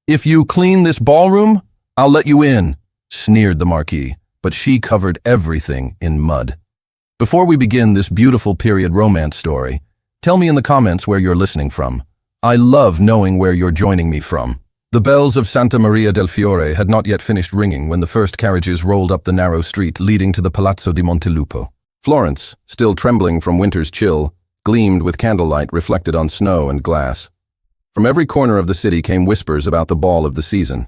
"If you clean this ballroom, I'll let you in," sneered the Marquis, but she covered everything in mud. Before we begin this beautiful period romance story, tell me in the comments where you're listening from. I love knowing where you're joining me from. The bells of Santa Maria del Fiore had not yet finished ringing when the first carriages rolled up the narrow street leading to the Palazzo di Montelupo. Florence, still trembling from winter's chill, gleamed with candlelight reflected on snow and glass. From every corner of the city came whispers about the ball of the season,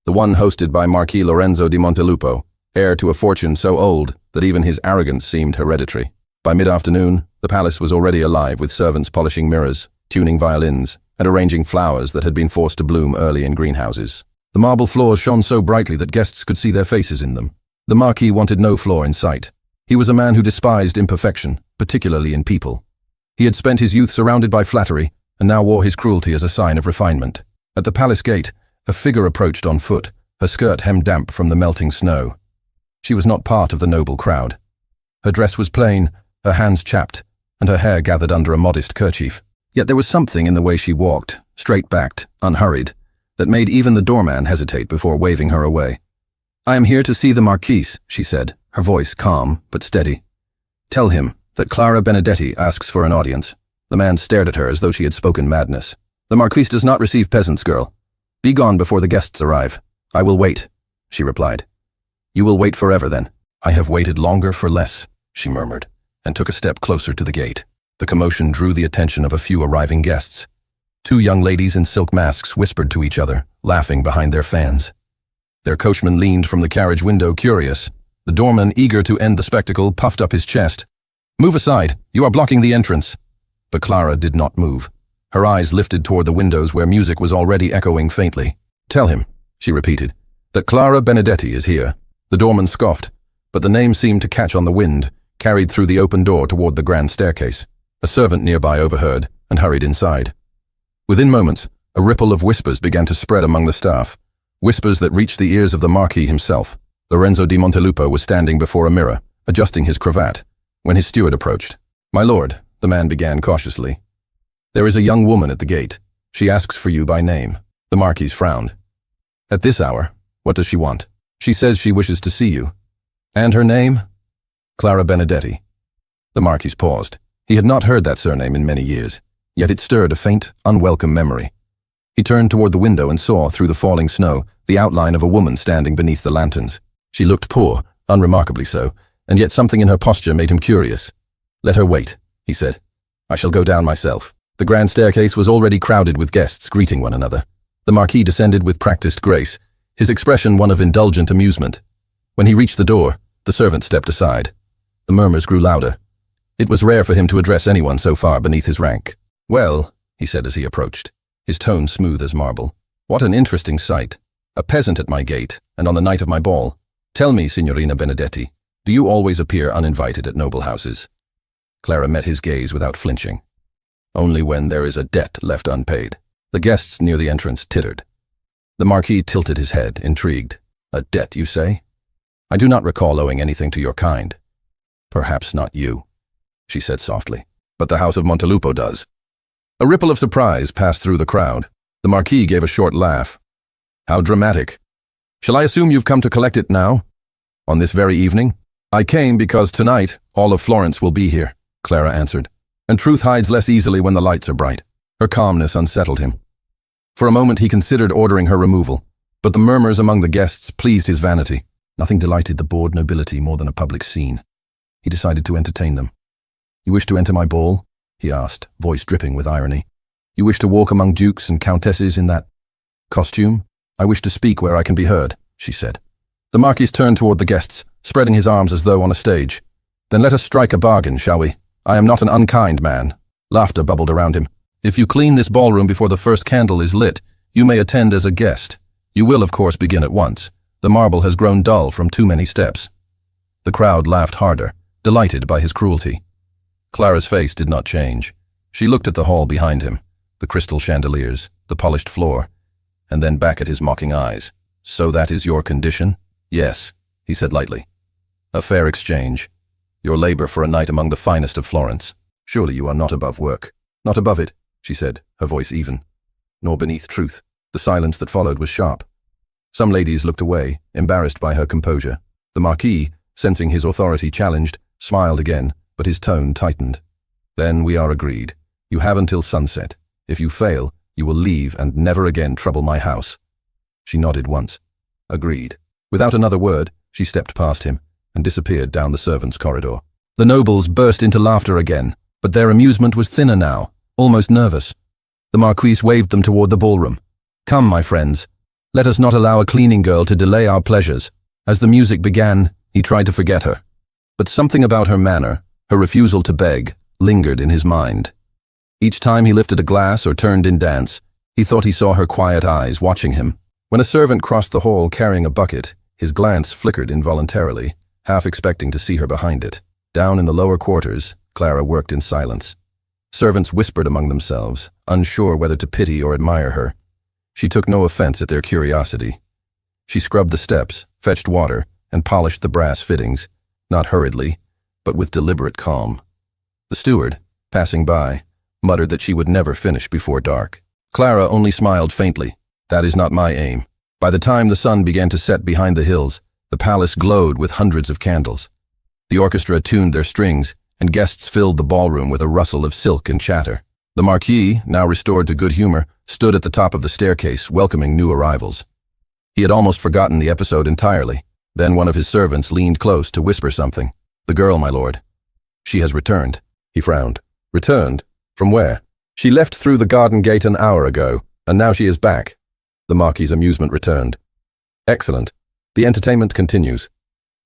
the one hosted by Marquis Lorenzo di Montelupo, heir to a fortune so old that even his arrogance seemed hereditary. By mid-afternoon, the palace was already alive with servants polishing mirrors, tuning violins, and arranging flowers that had been forced to bloom early in greenhouses. The marble floors shone so brightly that guests could see their faces in them. The Marquis wanted no flaw in sight. He was a man who despised imperfection, particularly in people. He had spent his youth surrounded by flattery, and now wore his cruelty as a sign of refinement. At the palace gate, a figure approached on foot, her skirt hemmed damp from the melting snow. She was not part of the noble crowd. Her dress was plain, her hands chapped, and her hair gathered under a modest kerchief. Yet there was something in the way she walked, straight-backed, unhurried, that made even the doorman hesitate before waving her away. "I am here to see the Marquis," she said, her voice calm but steady. "Tell him that Clara Benedetti asks for an audience." The man stared at her as though she had spoken madness. "The Marquis does not receive peasants, girl. Be gone before the guests arrive." "I will wait," she replied. "You will wait forever, then." "I have waited longer for less," she murmured, and took a step closer to the gate. The commotion drew the attention of a few arriving guests. Two young ladies in silk masks whispered to each other, laughing behind their fans. Their coachman leaned from the carriage window, curious. The doorman, eager to end the spectacle, puffed up his chest. "Move aside, you are blocking the entrance." But Clara did not move. Her eyes lifted toward the windows where music was already echoing faintly. "Tell him," she repeated, "that Clara Benedetti is here." The doorman scoffed, but the name seemed to catch on the wind, carried through the open door toward the grand staircase. A servant nearby overheard and hurried inside. Within moments, a ripple of whispers began to spread among the staff, whispers that reached the ears of the Marquis himself. Lorenzo di Montelupo was standing before a mirror, adjusting his cravat, when his steward approached. "My lord," the man began cautiously, "there is a young woman at the gate. She asks for you by name." The Marquis frowned. "At this hour? What does she want?" "She says she wishes to see you." "And her name?" "Clara Benedetti." The Marquis paused. He had not heard that surname in many years, yet it stirred a faint, unwelcome memory. He turned toward the window and saw, through the falling snow, the outline of a woman standing beneath the lanterns. She looked poor, unremarkably so, and yet something in her posture made him curious. "Let her wait," he said. "I shall go down myself." The grand staircase was already crowded with guests greeting one another. The Marquis descended with practiced grace, his expression one of indulgent amusement. When he reached the door, the servant stepped aside. The murmurs grew louder. It was rare for him to address anyone so far beneath his rank. "Well," he said as he approached, his tone smooth as marble, "what an interesting sight. A peasant at my gate, and on the night of my ball. Tell me, Signorina Benedetti, do you always appear uninvited at noble houses?" Clara met his gaze without flinching. "Only when there is a debt left unpaid." The guests near the entrance tittered. The Marquis tilted his head, intrigued. "A debt, you say? I do not recall owing anything to your kind." "Perhaps not you," she said softly, "but the House of Montelupo does." A ripple of surprise passed through the crowd. The Marquis gave a short laugh. "How dramatic. Shall I assume you've come to collect it now? On this very evening?" "I came because tonight all of Florence will be here," Clara answered. "And truth hides less easily when the lights are bright." Her calmness unsettled him. For a moment he considered ordering her removal, but the murmurs among the guests pleased his vanity. Nothing delighted the bored nobility more than a public scene. He decided to entertain them. "You wish to enter my ball?" he asked, voice dripping with irony. "You wish to walk among dukes and countesses in that costume?" "I wish to speak where I can be heard," she said. The Marquis turned toward the guests, spreading his arms as though on a stage. "Then let us strike a bargain, shall we? I am not an unkind man." Laughter bubbled around him. "If you clean this ballroom before the first candle is lit, you may attend as a guest. You will, of course, begin at once. The marble has grown dull from too many steps." The crowd laughed harder, delighted by his cruelty. Clara's face did not change. She looked at the hall behind him, the crystal chandeliers, the polished floor, and then back at his mocking eyes. "So that is your condition?" "Yes," he said lightly. "A fair exchange. Your labor for a night among the finest of Florence. Surely you are not above work." "Not above it," she said, her voice even. "Nor beneath truth." The silence that followed was sharp. Some ladies looked away, embarrassed by her composure. The Marquis, sensing his authority challenged, smiled again, but his tone tightened. Then we are agreed. You have until sunset. If you fail, you will leave and never again trouble my house. She nodded once. Agreed. Without another word, she stepped past him and disappeared down the servants' corridor. The nobles burst into laughter again, but their amusement was thinner now, almost nervous. The Marquis waved them toward the ballroom. Come, my friends. Let us not allow a cleaning girl to delay our pleasures. As the music began, he tried to forget her. But something about her manner, her refusal to beg, lingered in his mind. Each time he lifted a glass or turned in dance, he thought he saw her quiet eyes watching him. When a servant crossed the hall carrying a bucket, his glance flickered involuntarily, half expecting to see her behind it. Down in the lower quarters, Clara worked in silence. Servants whispered among themselves, unsure whether to pity or admire her. She took no offense at their curiosity. She scrubbed the steps, fetched water, and polished the brass fittings, not hurriedly, but with deliberate calm. The steward, passing by, muttered that she would never finish before dark. Clara only smiled faintly. That is not my aim. By the time the sun began to set behind the hills, the palace glowed with hundreds of candles. The orchestra tuned their strings, and guests filled the ballroom with a rustle of silk and chatter. The Marquis, now restored to good humor, stood at the top of the staircase, welcoming new arrivals. He had almost forgotten the episode entirely. Then one of his servants leaned close to whisper something. The girl, my lord. She has returned. He frowned. Returned? From where? She left through the garden gate an hour ago, and now she is back. The Marquis's amusement returned. Excellent. The entertainment continues.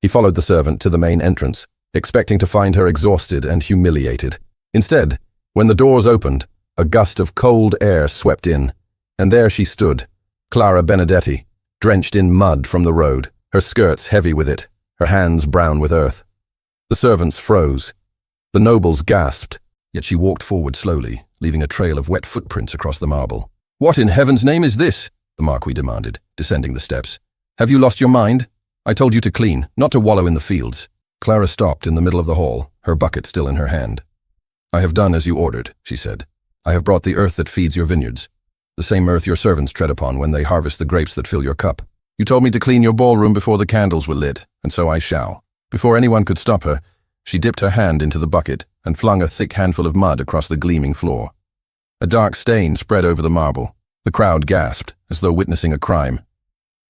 He followed the servant to the main entrance, expecting to find her exhausted and humiliated. Instead, when the doors opened, a gust of cold air swept in, and there she stood, Clara Benedetti, drenched in mud from the road, her skirts heavy with it, her hands brown with earth. The servants froze. The nobles gasped, yet she walked forward slowly, leaving a trail of wet footprints across the marble. What in heaven's name is this? The Marquis demanded, descending the steps. Have you lost your mind? I told you to clean, not to wallow in the fields. Clara stopped in the middle of the hall, her bucket still in her hand. I have done as you ordered, she said. I have brought the earth that feeds your vineyards, the same earth your servants tread upon when they harvest the grapes that fill your cup. You told me to clean your ballroom before the candles were lit, and so I shall. Before anyone could stop her, she dipped her hand into the bucket and flung a thick handful of mud across the gleaming floor. A dark stain spread over the marble. The crowd gasped, as though witnessing a crime.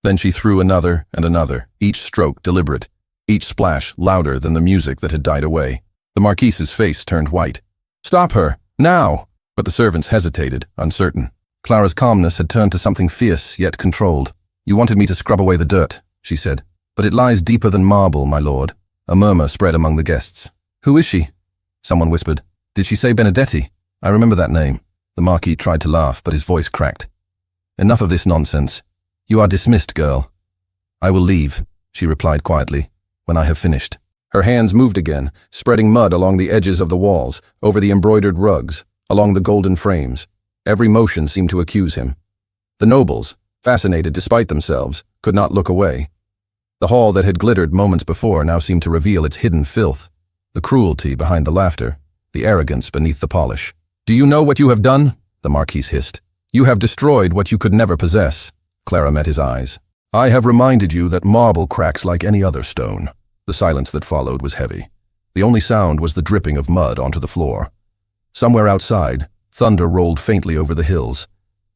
Then she threw another and another, each stroke deliberate, each splash louder than the music that had died away. The Marquis's face turned white. Stop her, now! But the servants hesitated, uncertain. Clara's calmness had turned to something fierce, yet controlled. You wanted me to scrub away the dirt, she said. But it lies deeper than marble, my lord. A murmur spread among the guests. Who is she? Someone whispered. Did she say Benedetti? I remember that name. The Marquis tried to laugh, but his voice cracked. Enough of this nonsense. You are dismissed, girl. I will leave, she replied quietly, when I have finished. Her hands moved again, spreading mud along the edges of the walls, over the embroidered rugs, along the golden frames. Every motion seemed to accuse him. The nobles, fascinated despite themselves, could not look away. The hall that had glittered moments before now seemed to reveal its hidden filth, the cruelty behind the laughter, the arrogance beneath the polish. Do you know what you have done? The Marquis hissed. You have destroyed what you could never possess. Clara met his eyes. I have reminded you that marble cracks like any other stone. The silence that followed was heavy. The only sound was the dripping of mud onto the floor. Somewhere outside, thunder rolled faintly over the hills.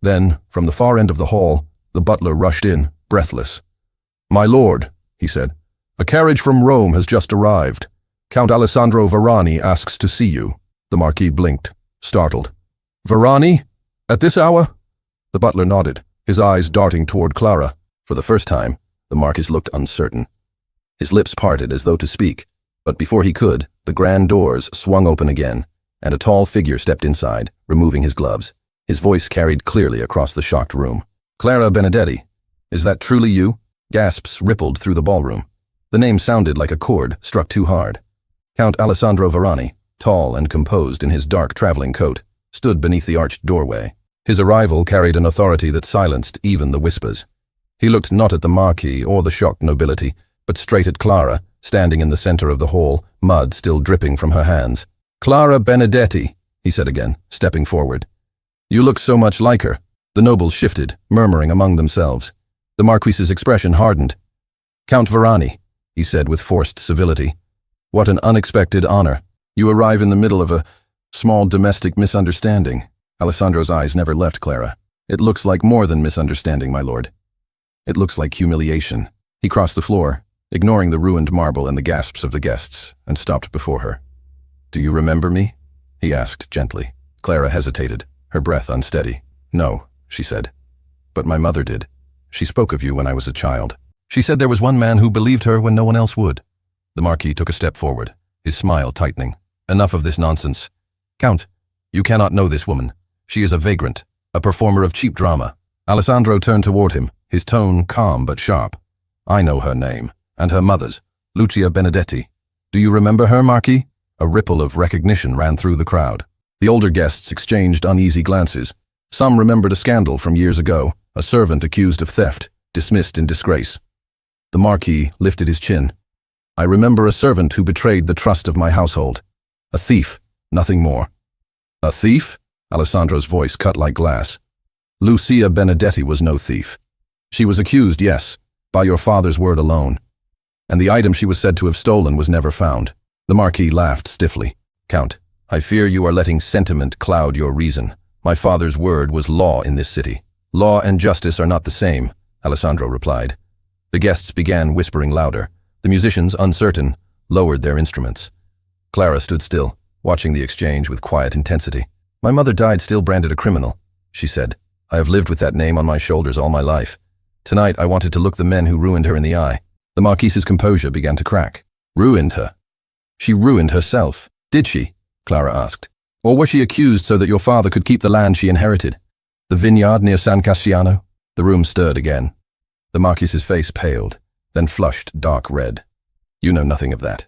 Then, from the far end of the hall, the butler rushed in, breathless. My lord, he said, a carriage from Rome has just arrived. Count Alessandro Varani asks to see you. The Marquis blinked, startled. Varani? At this hour? The butler nodded, his eyes darting toward Clara. For the first time, the Marquis looked uncertain. His lips parted as though to speak, but before he could, the grand doors swung open again, and a tall figure stepped inside, removing his gloves. His voice carried clearly across the shocked room. Clara Benedetti, is that truly you? Gasps rippled through the ballroom. The name sounded like a chord struck too hard. Count Alessandro Varani, tall and composed in his dark traveling coat, stood beneath the arched doorway. His arrival carried an authority that silenced even the whispers. He looked not at the Marquis or the shocked nobility, but straight at Clara, standing in the center of the hall, mud still dripping from her hands. Clara Benedetti, he said again, stepping forward. You look so much like her. The nobles shifted, murmuring among themselves. The Marquis's expression hardened. "Count Varani," he said with forced civility. "What an unexpected honor. You arrive in the middle of a small domestic misunderstanding." Alessandro's eyes never left Clara. "It looks like more than misunderstanding, my lord. It looks like humiliation." He crossed the floor, ignoring the ruined marble and the gasps of the guests, and stopped before her. "Do you remember me?" he asked gently. Clara hesitated, her breath unsteady. "No," she said. "But my mother did. She spoke of you when I was a child. She said there was one man who believed her when no one else would." The Marquis took a step forward, his smile tightening. "Enough of this nonsense. Count, you cannot know this woman. She is a vagrant, a performer of cheap drama." Alessandro turned toward him, his tone calm but sharp. "I know her name, and her mother's, Lucia Benedetti. Do you remember her, Marquis?" A ripple of recognition ran through the crowd. The older guests exchanged uneasy glances. Some remembered a scandal from years ago, a servant accused of theft, dismissed in disgrace. The Marquis lifted his chin. "I remember a servant who betrayed the trust of my household. A thief, nothing more." "A thief?" Alessandro's voice cut like glass. "Lucia Benedetti was no thief. She was accused, yes, by your father's word alone. And the item she was said to have stolen was never found." The Marquis laughed stiffly. "Count, I fear you are letting sentiment cloud your reason. My father's word was law in this city." "Law and justice are not the same," Alessandro replied. The guests began whispering louder. The musicians, uncertain, lowered their instruments. Clara stood still, watching the exchange with quiet intensity. "My mother died still branded a criminal," she said. "I have lived with that name on my shoulders all my life. Tonight I wanted to look the men who ruined her in the eye." The Marquis's composure began to crack. "Ruined her? She ruined herself. Did she?" Clara asked. "Or was she accused so that your father could keep the land she inherited? The vineyard near San Casciano?" The room stirred again. The Marquis's face paled, then flushed dark red. "You know nothing of that.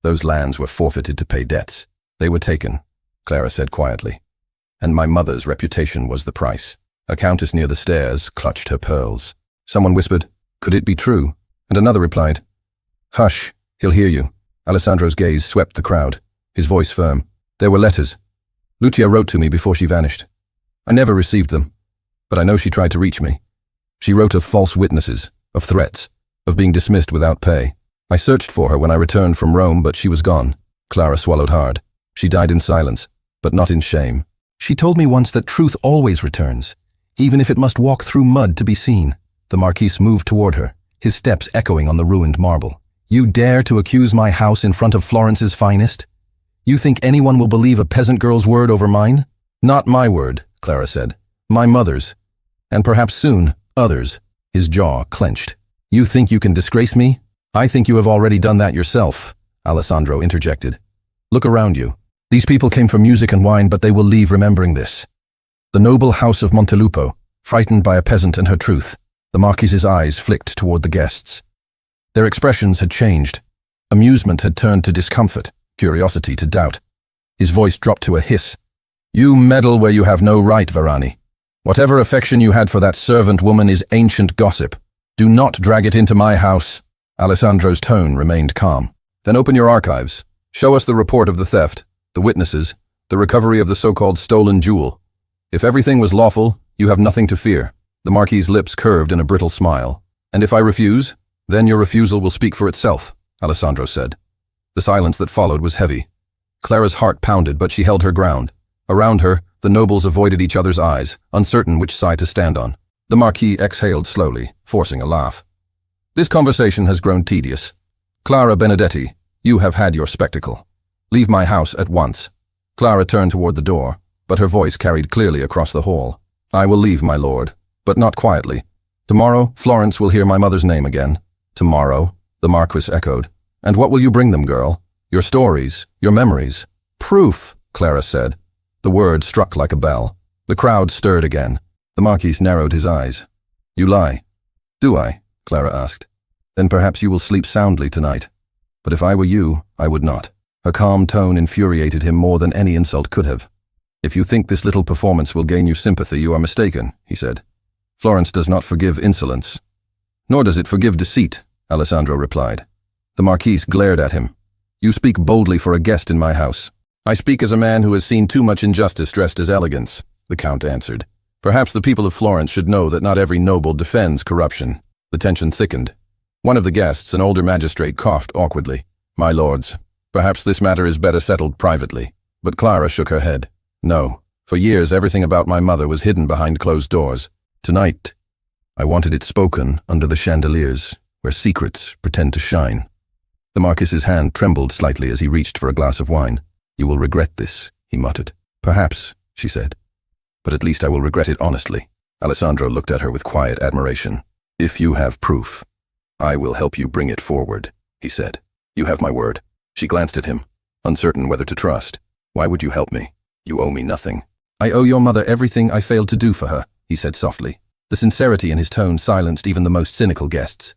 Those lands were forfeited to pay debts. They were taken," Clara said quietly. "And my mother's reputation was the price." A countess near the stairs clutched her pearls. Someone whispered, "Could it be true?" And another replied, "Hush, he'll hear you." Alessandro's gaze swept the crowd, his voice firm. "There were letters. Lucia wrote to me before she vanished. I never received them, but I know she tried to reach me. She wrote of false witnesses, of threats, of being dismissed without pay. I searched for her when I returned from Rome, but she was gone." Clara swallowed hard. She died in silence, but not in shame. "She told me once that truth always returns, even if it must walk through mud to be seen." The Marquis moved toward her, his steps echoing on the ruined marble. "You dare to accuse my house in front of Florence's finest? You think anyone will believe a peasant girl's word over mine?" "Not my word," Clara said. "My mother's. And perhaps soon, others." His jaw clenched. "You think you can disgrace me? I think you have already done that yourself," Alessandro interjected. "Look around you. These people came for music and wine, but they will leave remembering this. The noble house of Montelupo, frightened by a peasant and her truth." The Marquis's eyes flicked toward the guests. Their expressions had changed. Amusement had turned to discomfort, curiosity to doubt. His voice dropped to a hiss. "You meddle where you have no right, Varani. Whatever affection you had for that servant woman is ancient gossip. Do not drag it into my house." Alessandro's tone remained calm. "Then open your archives. Show us the report of the theft, the witnesses, the recovery of the so-called stolen jewel. If everything was lawful, you have nothing to fear." The Marquis's lips curved in a brittle smile. "And if I refuse, then your refusal will speak for itself," Alessandro said. The silence that followed was heavy. Clara's heart pounded, but she held her ground. Around her, the nobles avoided each other's eyes, uncertain which side to stand on. The Marquis exhaled slowly, forcing a laugh. "This conversation has grown tedious. Clara Benedetti, you have had your spectacle. Leave my house at once." Clara turned toward the door, but her voice carried clearly across the hall. "I will leave, my lord, but not quietly. Tomorrow, Florence will hear my mother's name again." "Tomorrow?" the Marquis echoed. "And what will you bring them, girl? Your stories, your memories." "Proof," Clara said. The word struck like a bell. The crowd stirred again. The Marquis narrowed his eyes. "You lie." "Do I?" Clara asked. "Then perhaps you will sleep soundly tonight. But if I were you, I would not." Her calm tone infuriated him more than any insult could have. "If you think this little performance will gain you sympathy, you are mistaken," he said. "Florence does not forgive insolence." "Nor does it forgive deceit," Alessandro replied. The Marquis glared at him. "You speak boldly for a guest in my house." "I speak as a man who has seen too much injustice dressed as elegance," the Count answered. Perhaps the people of Florence should know that not every noble defends corruption. The tension thickened. One of the guests, an older magistrate, coughed awkwardly. My lords, perhaps this matter is better settled privately. But Clara shook her head. No. For years, everything about my mother was hidden behind closed doors. Tonight, I wanted it spoken under the chandeliers, where secrets pretend to shine. The Marquis's hand trembled slightly as he reached for a glass of wine. You will regret this, he muttered. Perhaps, she said. But at least I will regret it honestly. Alessandro looked at her with quiet admiration. If you have proof, I will help you bring it forward, he said. You have my word. She glanced at him, uncertain whether to trust. Why would you help me? You owe me nothing. I owe your mother everything I failed to do for her, he said softly. The sincerity in his tone silenced even the most cynical guests.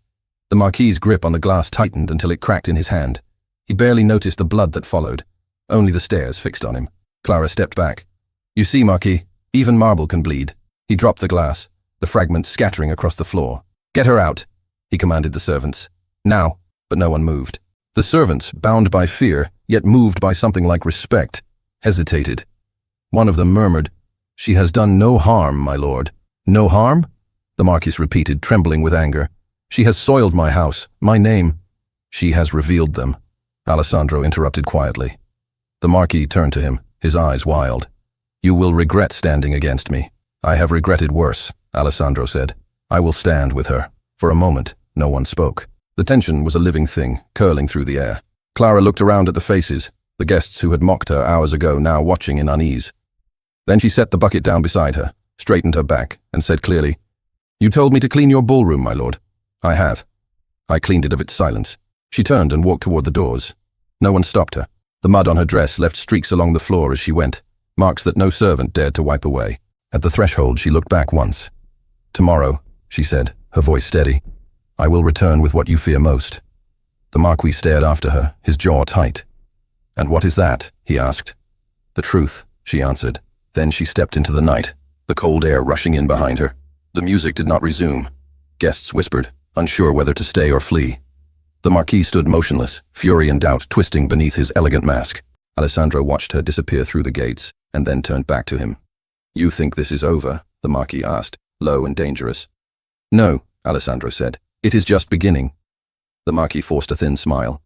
The Marquis's grip on the glass tightened until it cracked in his hand. He barely noticed the blood that followed, only the stares fixed on him. Clara stepped back. You see, Marquis, even marble can bleed. He dropped the glass, the fragments scattering across the floor. Get her out, he commanded the servants. Now, but no one moved. The servants, bound by fear, yet moved by something like respect, hesitated. One of them murmured, She has done no harm, my lord. No harm? The Marquis repeated, trembling with anger. She has soiled my house, my name. She has revealed them. Alessandro interrupted quietly. The Marquis turned to him, his eyes wild. You will regret standing against me. I have regretted worse, Alessandro said. I will stand with her. For a moment, no one spoke. The tension was a living thing, curling through the air. Clara looked around at the faces, the guests who had mocked her hours ago now watching in unease. Then she set the bucket down beside her, straightened her back, and said clearly, You told me to clean your ballroom, my lord. I have. I cleaned it of its silence. She turned and walked toward the doors. No one stopped her. The mud on her dress left streaks along the floor as she went, marks that no servant dared to wipe away. At the threshold, she looked back once. Tomorrow, she said, her voice steady, I will return with what you fear most. The Marquis stared after her, his jaw tight. And what is that? He asked. The truth, she answered. Then she stepped into the night, the cold air rushing in behind her. The music did not resume. Guests whispered, unsure whether to stay or flee. The Marquis stood motionless, fury and doubt twisting beneath his elegant mask. Alessandro watched her disappear through the gates, and then turned back to him. You think this is over? The Marquis asked, low and dangerous. No, Alessandro said. It is just beginning. The Marquis forced a thin smile.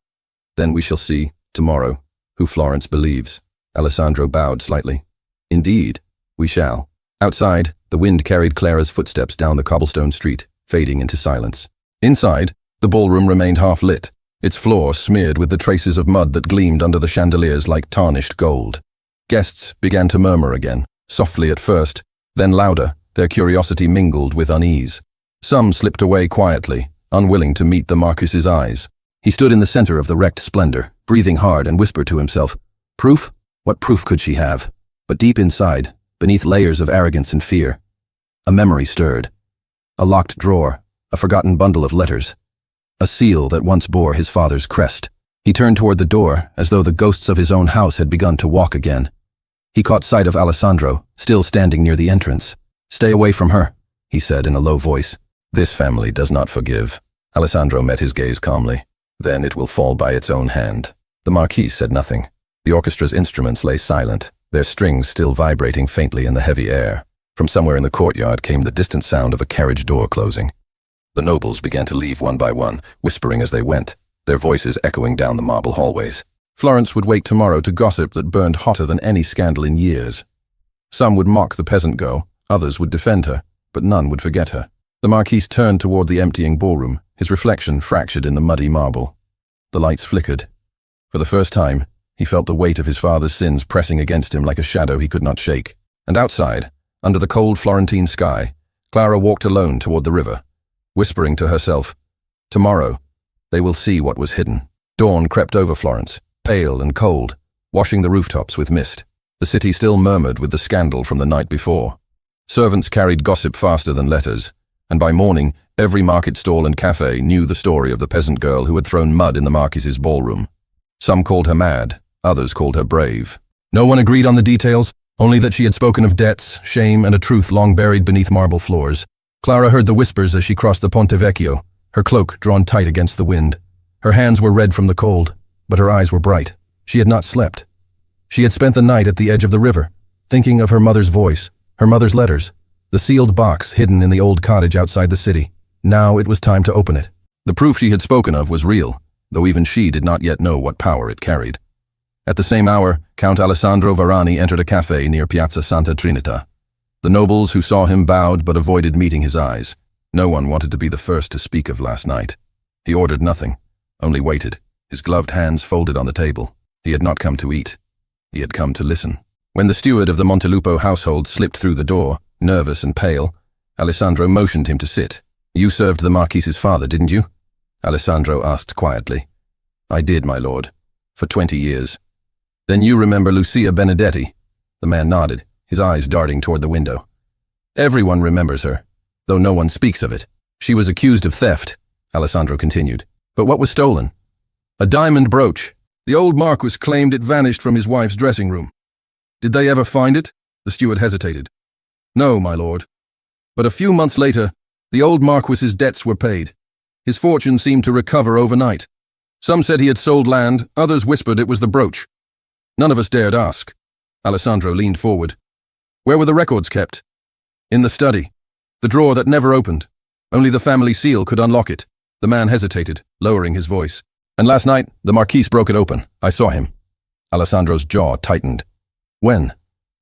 Then we shall see, tomorrow, who Florence believes. Alessandro bowed slightly. Indeed, we shall. Outside, the wind carried Clara's footsteps down the cobblestone street, fading into silence. Inside, the ballroom remained half-lit, its floor smeared with the traces of mud that gleamed under the chandeliers like tarnished gold. Guests began to murmur again, softly at first, then louder, their curiosity mingled with unease. Some slipped away quietly, unwilling to meet the Marquis's eyes. He stood in the center of the wrecked splendor, breathing hard, and whispered to himself, Proof? What proof could she have? But deep inside, beneath layers of arrogance and fear, a memory stirred. A locked drawer, a forgotten bundle of letters, a seal that once bore his father's crest. He turned toward the door, as though the ghosts of his own house had begun to walk again. He caught sight of Alessandro, still standing near the entrance. Stay away from her, he said in a low voice. This family does not forgive. Alessandro met his gaze calmly. Then it will fall by its own hand. The Marquis said nothing. The orchestra's instruments lay silent, their strings still vibrating faintly in the heavy air. From somewhere in the courtyard came the distant sound of a carriage door closing. The nobles began to leave one by one, whispering as they went, their voices echoing down the marble hallways. Florence would wake tomorrow to gossip that burned hotter than any scandal in years. Some would mock the peasant girl, others would defend her, but none would forget her. The Marquis turned toward the emptying ballroom, his reflection fractured in the muddy marble. The lights flickered. For the first time, he felt the weight of his father's sins pressing against him like a shadow he could not shake. And outside, under the cold Florentine sky, Clara walked alone toward the river, whispering to herself, Tomorrow, they will see what was hidden. Dawn crept over Florence, pale and cold, washing the rooftops with mist. The city still murmured with the scandal from the night before. Servants carried gossip faster than letters, and by morning, every market stall and cafe knew the story of the peasant girl who had thrown mud in the Marquis's ballroom. Some called her mad, others called her brave. No one agreed on the details, only that she had spoken of debts, shame, and a truth long buried beneath marble floors. Clara heard the whispers as she crossed the Ponte Vecchio, her cloak drawn tight against the wind. Her hands were red from the cold, but her eyes were bright. She had not slept. She had spent the night at the edge of the river, thinking of her mother's voice, her mother's letters, The sealed box hidden in the old cottage outside the city. Now it was time to open it. The proof she had spoken of was real, though even she did not yet know what power it carried. At the same hour, Count Alessandro Varani entered a cafe near Piazza Santa Trinita. The nobles who saw him bowed but avoided meeting his eyes. No one wanted to be the first to speak of last night. He ordered nothing, only waited, his gloved hands folded on the table. He had not come to eat. He had come to listen. When the steward of the Montelupo household slipped through the door, nervous and pale, Alessandro motioned him to sit. "You served the Marquis's father, didn't you?" Alessandro asked quietly. "I did, my lord. For 20 years. Then you remember Lucia Benedetti?" The man nodded, his eyes darting toward the window. "Everyone remembers her, though no one speaks of it. She was accused of theft," Alessandro continued. "But what was stolen?" "A diamond brooch. The old Marquis claimed it vanished from his wife's dressing room." "Did they ever find it?" The steward hesitated. "No, my lord. But a few months later, the old Marquis's debts were paid. His fortune seemed to recover overnight. Some said he had sold land, others whispered it was the brooch. None of us dared ask." Alessandro leaned forward. "Where were the records kept?" "In the study. The drawer that never opened. Only the family seal could unlock it." The man hesitated, lowering his voice. "And last night, the Marquis broke it open. I saw him." Alessandro's jaw tightened. "When?"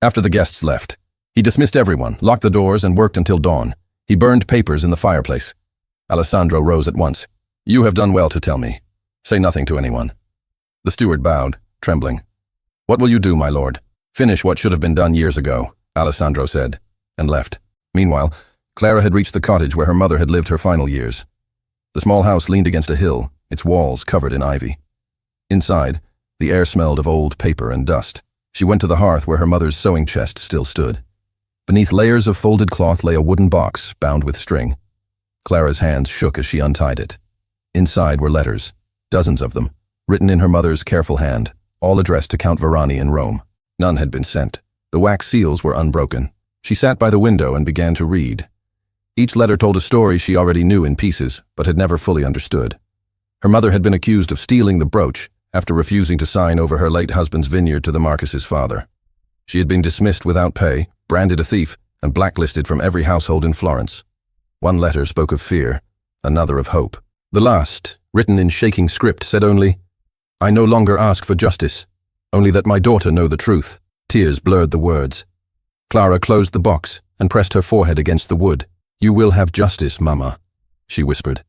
"After the guests left. He dismissed everyone, locked the doors, and worked until dawn. He burned papers in the fireplace." Alessandro rose at once. "You have done well to tell me. Say nothing to anyone." The steward bowed, trembling. "What will you do, my lord?" "Finish what should have been done years ago," Alessandro said, and left. Meanwhile, Clara had reached the cottage where her mother had lived her final years. The small house leaned against a hill, its walls covered in ivy. Inside, the air smelled of old paper and dust. She went to the hearth where her mother's sewing chest still stood. Beneath layers of folded cloth lay a wooden box bound with string. Clara's hands shook as she untied it. Inside were letters, dozens of them, written in her mother's careful hand, all addressed to Count Varani in Rome. None had been sent. The wax seals were unbroken. She sat by the window and began to read. Each letter told a story she already knew in pieces, but had never fully understood. Her mother had been accused of stealing the brooch after refusing to sign over her late husband's vineyard to the Marquis's father. She had been dismissed without pay, branded a thief, and blacklisted from every household in Florence. One letter spoke of fear, another of hope. The last, written in shaking script, said only, "I no longer ask for justice, only that my daughter know the truth." Tears blurred the words. Clara closed the box and pressed her forehead against the wood. "You will have justice, Mama," she whispered.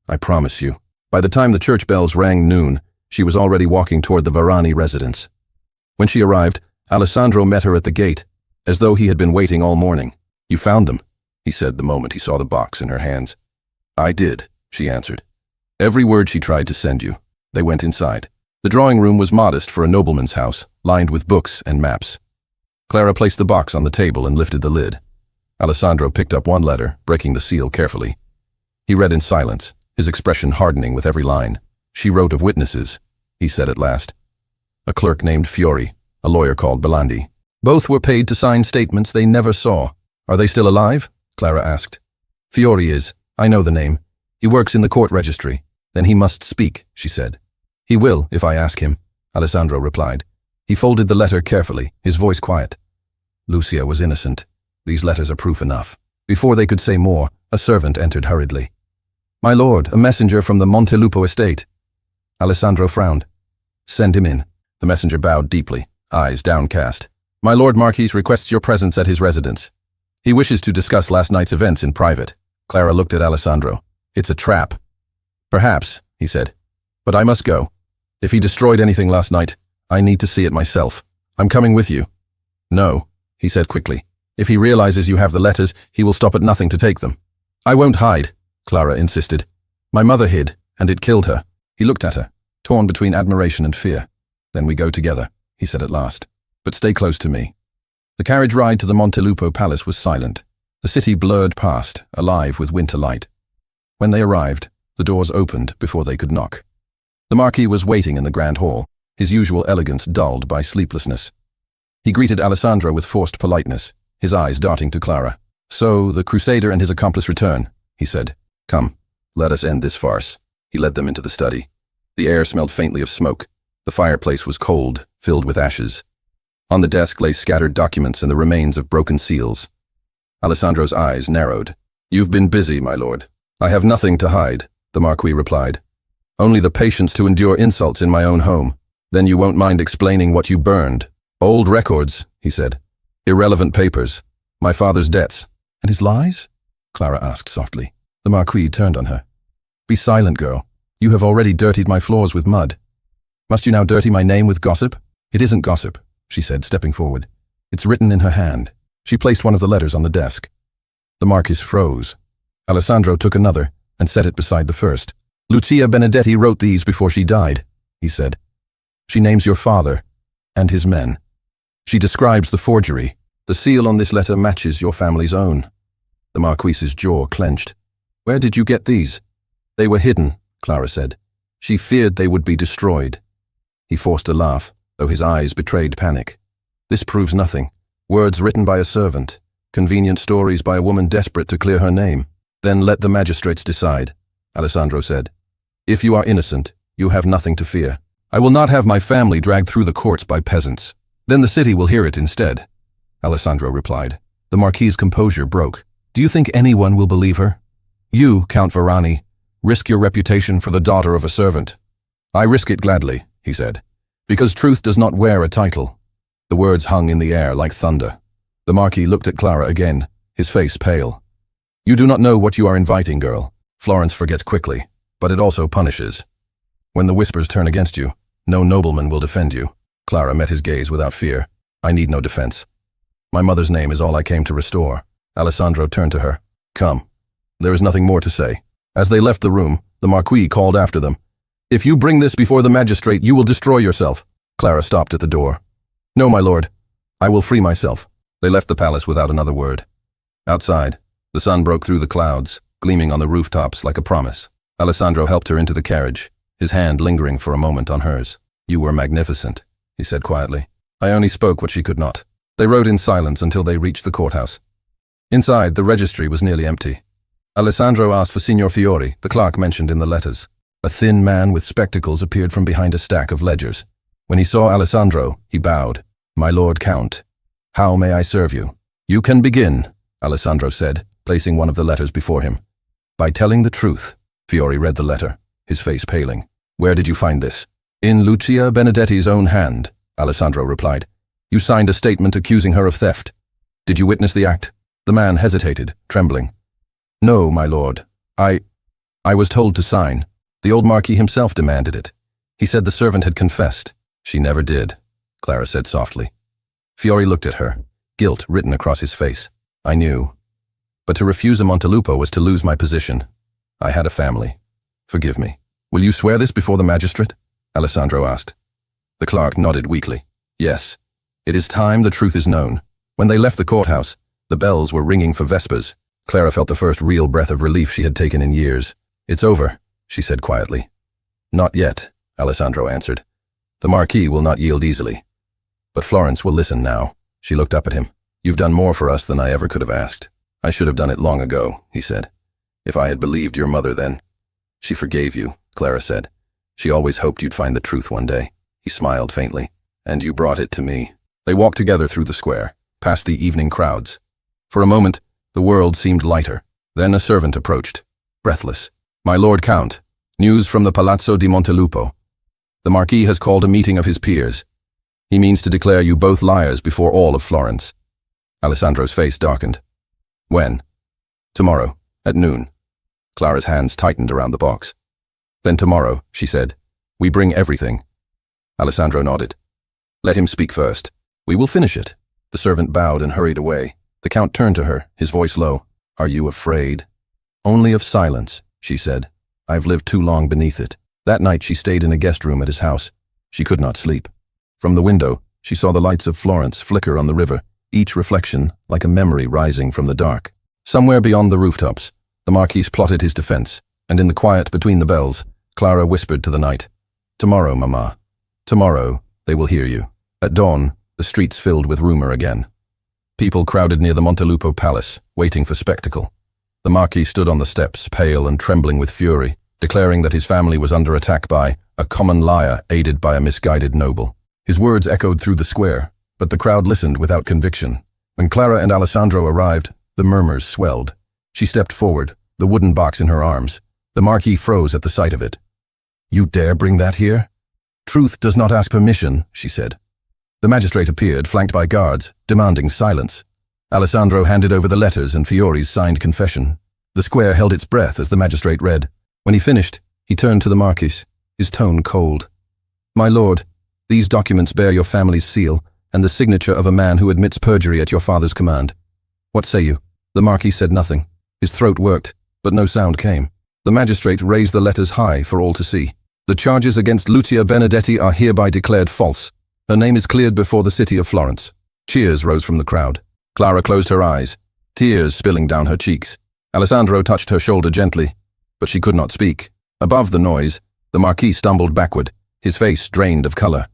"I promise you." By the time the church bells rang noon, she was already walking toward the Varani residence. When she arrived, Alessandro met her at the gate, as though he had been waiting all morning. "You found them," he said the moment he saw the box in her hands. "I did," she answered. "Every word she tried to send you." They went inside. The drawing room was modest for a nobleman's house, lined with books and maps. Clara placed the box on the table and lifted the lid. Alessandro picked up one letter, breaking the seal carefully. He read in silence, his expression hardening with every line. "She wrote of witnesses," he said at last. "A clerk named Fiori, a lawyer called Belandi. Both were paid to sign statements they never saw." "Are they still alive?" Clara asked. "Fiori is. I know the name. He works in the court registry." "Then he must speak," she said. "He will, if I ask him," Alessandro replied. He folded the letter carefully, his voice quiet. Lucia was innocent. These letters are proof enough. Before they could say more, a servant entered hurriedly. "My lord, a messenger from the Montelupo estate." Alessandro frowned. "Send him in." The messenger bowed deeply, eyes downcast. "My lord Marquis requests your presence at his residence. He wishes to discuss last night's events in private." Clara looked at Alessandro. "It's a trap." "Perhaps," he said. "But I must go. If he destroyed anything last night, I need to see it myself. I'm coming with you." "No," he said quickly. "If he realizes you have the letters, he will stop at nothing to take them." "I won't hide," Clara insisted. "My mother hid, and it killed her." He looked at her, torn between admiration and fear. "Then we go together," he said at last. "But stay close to me." The carriage ride to the Montelupo palace was silent. The city blurred past, alive with winter light. When they arrived, the doors opened before they could knock. The Marquis was waiting in the grand hall, his usual elegance dulled by sleeplessness. He greeted Alessandro with forced politeness, his eyes darting to Clara. "So, the Crusader and his accomplice return," he said. "Come, let us end this farce." He led them into the study. The air smelled faintly of smoke. The fireplace was cold, filled with ashes. On the desk lay scattered documents and the remains of broken seals. Alessandro's eyes narrowed. "You've been busy, my lord." "I have nothing to hide," the Marquis replied. "Only the patience to endure insults in my own home. Then you won't mind explaining what you burned." "Old records," he said. "Irrelevant papers. My father's debts." "And his lies?" Clara asked softly. The Marquis turned on her. "Be silent, girl. You have already dirtied my floors with mud. Must you now dirty my name with gossip?" "It isn't gossip," she said, stepping forward. "It's written in her hand." She placed one of the letters on the desk. The Marquis froze. Alessandro took another and set it beside the first. "Lucia Benedetti wrote these before she died," he said. "She names your father and his men. She describes the forgery. The seal on this letter matches your family's own." The Marquis's jaw clenched. "Where did you get these?" "They were hidden," Clara said. "She feared they would be destroyed." He forced a laugh, though his eyes betrayed panic. "This proves nothing. Words written by a servant. Convenient stories by a woman desperate to clear her name. Then let the magistrates decide," Alessandro said. "If you are innocent, you have nothing to fear. I will not have my family dragged through the courts by peasants. Then the city will hear it instead," Alessandro replied. The Marquis's composure broke. "Do you think anyone will believe her? You, Count Varani, risk your reputation for the daughter of a servant." "I risk it gladly," he said, "because truth does not wear a title." The words hung in the air like thunder. The Marquis looked at Clara again, his face pale. "You do not know what you are inviting, girl. Florence forgets quickly, but it also punishes. When the whispers turn against you, no nobleman will defend you." Clara met his gaze without fear. "I need no defense. My mother's name is all I came to restore." Alessandro turned to her. "Come. There is nothing more to say." As they left the room, the Marquis called after them. "If you bring this before the magistrate, you will destroy yourself." Clara stopped at the door. "No, my lord. I will free myself." They left the palace without another word. Outside, the sun broke through the clouds, gleaming on the rooftops like a promise. Alessandro helped her into the carriage, his hand lingering for a moment on hers. "You were magnificent," he said quietly. "I only spoke what she could not." They rode in silence until they reached the courthouse. Inside, the registry was nearly empty. Alessandro asked for Signor Fiori, the clerk mentioned in the letters. A thin man with spectacles appeared from behind a stack of ledgers. When he saw Alessandro, he bowed. "My lord Count, how may I serve you?" "You can begin," Alessandro said, placing one of the letters before him. "By telling the truth." Fiori read the letter, his face paling. "Where did you find this?" "In Lucia Benedetti's own hand," Alessandro replied. "You signed a statement accusing her of theft. Did you witness the act?" The man hesitated, trembling. "No, my lord. I was told to sign. The old Marquis himself demanded it. He said the servant had confessed." "She never did," Clara said softly. Fiori looked at her, guilt written across his face. "I knew. But to refuse a Montelupo was to lose my position. I had a family. Forgive me." "Will you swear this before the magistrate?" Alessandro asked. The clerk nodded weakly. "Yes. It is time the truth is known." When they left the courthouse, the bells were ringing for vespers. Clara felt the first real breath of relief she had taken in years. "It's over," she said quietly. "Not yet," Alessandro answered. "The Marquis will not yield easily. But Florence will listen now." She looked up at him. "You've done more for us than I ever could have asked." "I should have done it long ago," he said. "If I had believed your mother then." "She forgave you," Clara said. "She always hoped you'd find the truth one day." He smiled faintly. "And you brought it to me." They walked together through the square, past the evening crowds. For a moment, the world seemed lighter. Then a servant approached, breathless. "My lord Count, news from the Palazzo di Montelupo. The Marquis has called a meeting of his peers. He means to declare you both liars before all of Florence." Alessandro's face darkened. "When?" "Tomorrow, at noon." Clara's hands tightened around the box. "Then tomorrow," she said, "we bring everything." Alessandro nodded. "Let him speak first." "We will finish it." The servant bowed and hurried away. The Count turned to her, his voice low. "Are you afraid?" "Only of silence," she said. "I've lived too long beneath it." That night she stayed in a guest room at his house. She could not sleep. From the window, she saw the lights of Florence flicker on the river, each reflection like a memory rising from the dark. Somewhere beyond the rooftops, the Marquis plotted his defense, and in the quiet between the bells, Clara whispered to the night, "Tomorrow, Mamma. Tomorrow, they will hear you." At dawn, the streets filled with rumor again. People crowded near the Montelupo palace, waiting for spectacle. The Marquis stood on the steps, pale and trembling with fury, declaring that his family was under attack by a common liar aided by a misguided noble. His words echoed through the square, but the crowd listened without conviction. When Clara and Alessandro arrived, The murmurs swelled. She stepped forward, the wooden box in her arms. The Marquis froze at the sight of it. "You dare bring that here?" "Truth does not ask permission," she said. The magistrate appeared, flanked by guards, demanding silence. Alessandro handed over the letters and Fiore's signed confession. The square held its breath as the magistrate read. When he finished, he turned to the Marquis, his tone cold. "My lord, these documents bear your family's seal and the signature of a man who admits perjury at your father's command. What say you?" The Marquis said nothing. His throat worked, but no sound came. The magistrate raised the letters high for all to see. "The charges against Lucia Benedetti are hereby declared false. Her name is cleared before the city of Florence." Cheers rose from the crowd. Clara closed her eyes, tears spilling down her cheeks. Alessandro touched her shoulder gently, but she could not speak. Above the noise, the Marquis stumbled backward, his face drained of color.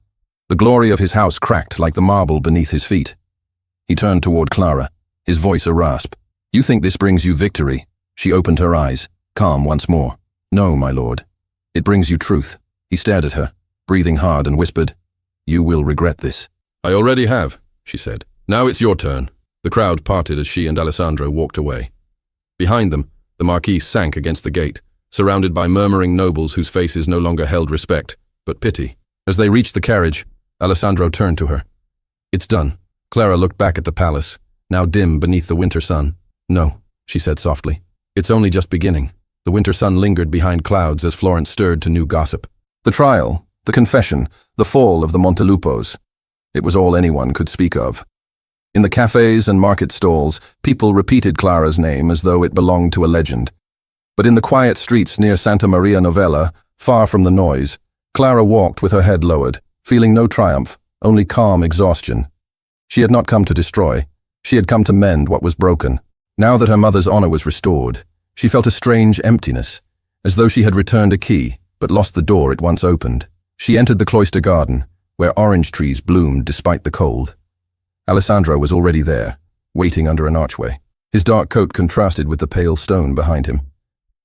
The glory of his house cracked like the marble beneath his feet. He turned toward Clara, his voice a rasp. "You think this brings you victory?" She opened her eyes, calm once more. "No, my lord. It brings you truth." He stared at her, breathing hard, and whispered, "You will regret this." "I already have," she said. "Now it's your turn." The crowd parted as she and Alessandro walked away. Behind them, the Marquis sank against the gate, surrounded by murmuring nobles whose faces no longer held respect, but pity. As they reached the carriage, Alessandro turned to her. "It's done." Clara looked back at the palace, now dim beneath the winter sun. "No," she said softly. "It's only just beginning." The winter sun lingered behind clouds as Florence stirred to new gossip. The trial, the confession, the fall of the Montelupos. It was all anyone could speak of. In the cafes and market stalls, people repeated Clara's name as though it belonged to a legend. But in the quiet streets near Santa Maria Novella, far from the noise, Clara walked with her head lowered, feeling no triumph, only calm exhaustion. She had not come to destroy. She had come to mend what was broken. Now that her mother's honor was restored, she felt a strange emptiness, as though she had returned a key, but lost the door it once opened. She entered the cloister garden, where orange trees bloomed despite the cold. Alessandro was already there, waiting under an archway. His dark coat contrasted with the pale stone behind him.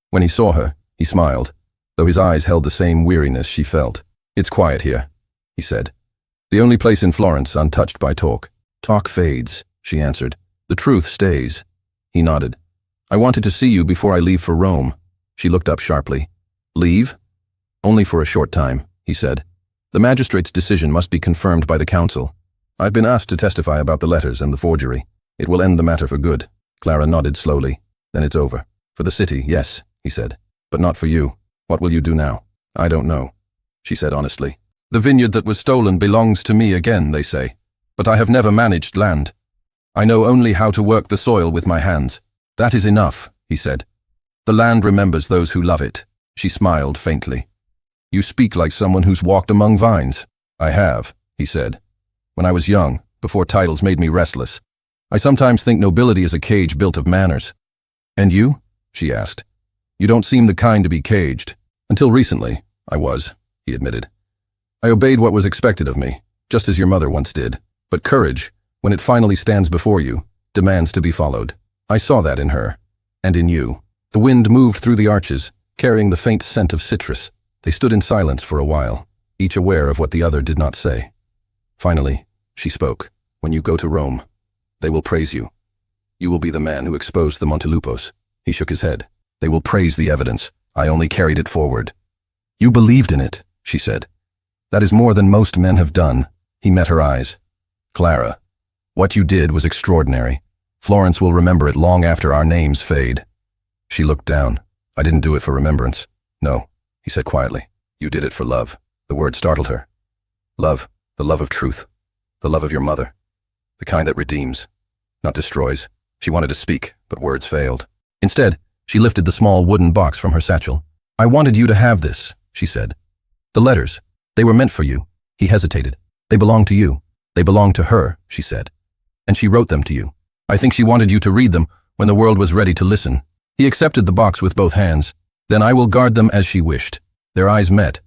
When he saw her, he smiled, though his eyes held the same weariness she felt. "It's quiet here," he said. "The only place in Florence untouched by talk." "Talk fades," she answered. "The truth stays." He nodded. "I wanted to see you before I leave for Rome." She looked up sharply. "Leave?" "Only for a short time," he said. "The magistrate's decision must be confirmed by the council. I've been asked to testify about the letters and the forgery. It will end the matter for good." Clara nodded slowly. "Then it's over." "For the city, yes," he said. "But not for you. What will you do now?" "I don't know," she said honestly. "The vineyard that was stolen belongs to me again, they say. But I have never managed land. I know only how to work the soil with my hands. That is enough," he said. "The land remembers those who love it." She smiled faintly. "You speak like someone who's walked among vines." "I have," he said. "When I was young, before titles made me restless. I sometimes think nobility is a cage built of manners." "And you?" she asked. "You don't seem the kind to be caged." "Until recently, I was," he admitted. "I obeyed what was expected of me, just as your mother once did. But courage, when it finally stands before you, demands to be followed. I saw that in her, and in you." The wind moved through the arches, carrying the faint scent of citrus. They stood in silence for a while, each aware of what the other did not say. Finally, she spoke. "When you go to Rome, they will praise you. You will be the man who exposed the Montelupos." He shook his head. "They will praise the evidence. I only carried it forward." "You believed in it," she said. "That is more than most men have done." He met her eyes. "Clara, what you did was extraordinary. Florence will remember it long after our names fade." She looked down. "I didn't do it for remembrance." "No," he said quietly. "You did it for love." The word startled her. "Love, the love of truth, the love of your mother, the kind that redeems, not destroys." She wanted to speak, but words failed. Instead, she lifted the small wooden box from her satchel. "I wanted you to have this," she said. "The letters, they were meant for you." He hesitated. "They belong to you." "They belong to her," she said. "And she wrote them to you. I think she wanted you to read them when the world was ready to listen." He accepted the box with both hands. "Then I will guard them as she wished." Their eyes met,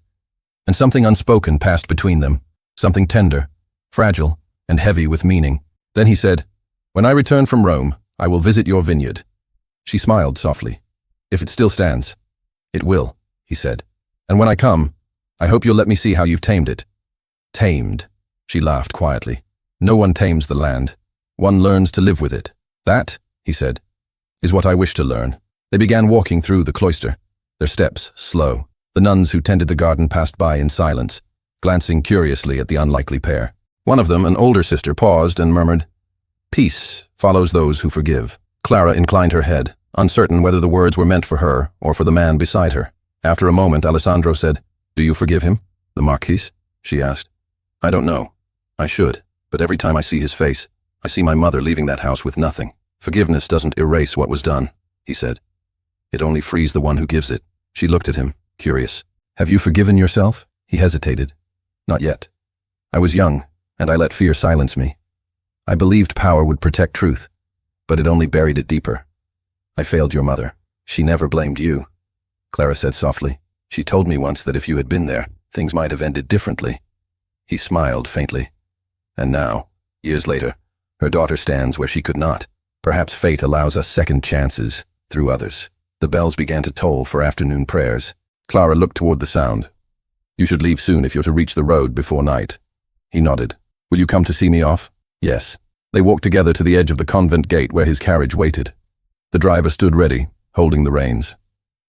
and something unspoken passed between them, something tender, fragile, and heavy with meaning. Then he said, "When I return from Rome, I will visit your vineyard." She smiled softly. "If it still stands." "It will," he said. "And when I come, I hope you'll let me see how you've tamed it." "Tamed," she laughed quietly. "No one tames the land. One learns to live with it." "That," he said, is what I wish to learn. They began walking through the cloister, their steps slow. The nuns who tended the garden passed by in silence, glancing curiously at the unlikely pair. One of them, an older sister, paused and murmured, "Peace follows those who forgive." Clara inclined her head, uncertain whether the words were meant for her or for the man beside her. After a moment, Alessandro said, "Do you forgive him, the Marquis?" she asked. "I don't know. I should, but every time I see his face, I see my mother leaving that house with nothing. Forgiveness doesn't erase what was done," he said. "It only frees the one who gives it." She looked at him, curious. "Have you forgiven yourself?" He hesitated. "Not yet. I was young, and I let fear silence me. I believed power would protect truth, but it only buried it deeper. I failed your mother. She never blamed you," Clara said softly. "She told me once that if you had been there, things might have ended differently." He smiled faintly. And now, years later, her daughter stands where she could not. Perhaps fate allows us second chances through others. The bells began to toll for afternoon prayers. Clara looked toward the sound. "You should leave soon if you're to reach the road before night." He nodded. "Will you come to see me off?" "Yes." They walked together to the edge of the convent gate where his carriage waited. The driver stood ready, holding the reins.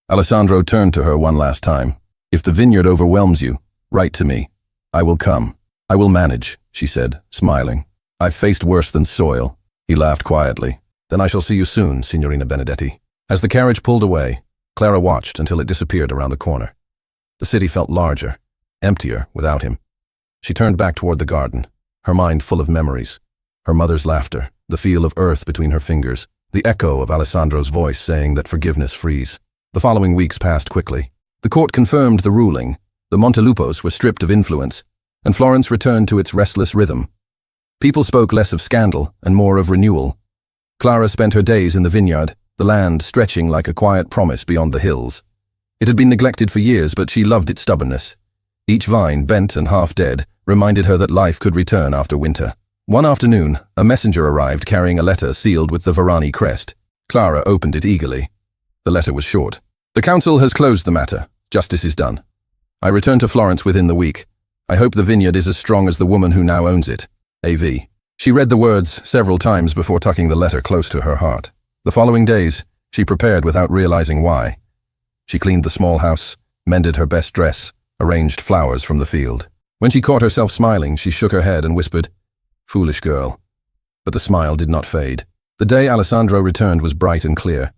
Alessandro turned to her one last time. "If the vineyard overwhelms you, write to me. I will come. I will manage," she said, smiling. "I've faced worse than soil." He laughed quietly. "Then I shall see you soon, Signorina Benedetti." As the carriage pulled away, Clara watched until it disappeared around the corner. The city felt larger, emptier without him. She turned back toward the garden, her mind full of memories. Her mother's laughter, the feel of earth between her fingers, the echo of Alessandro's voice saying that forgiveness frees. The following weeks passed quickly. The court confirmed the ruling. The Montelupos were stripped of influence, and Florence returned to its restless rhythm. People spoke less of scandal and more of renewal. Clara spent her days in the vineyard, the land stretching like a quiet promise beyond the hills. It had been neglected for years, but she loved its stubbornness. Each vine, bent and half dead, reminded her that life could return after winter. One afternoon, a messenger arrived carrying a letter sealed with the Varani crest. Clara opened it eagerly. The letter was short. "The council has closed the matter. Justice is done. I return to Florence within the week. I hope the vineyard is as strong as the woman who now owns it. A.V." She read the words several times before tucking the letter close to her heart. The following days, she prepared without realizing why. She cleaned the small house, mended her best dress, arranged flowers from the field. When she caught herself smiling, she shook her head and whispered, "Foolish girl." But the smile did not fade. The day Alessandro returned was bright and clear.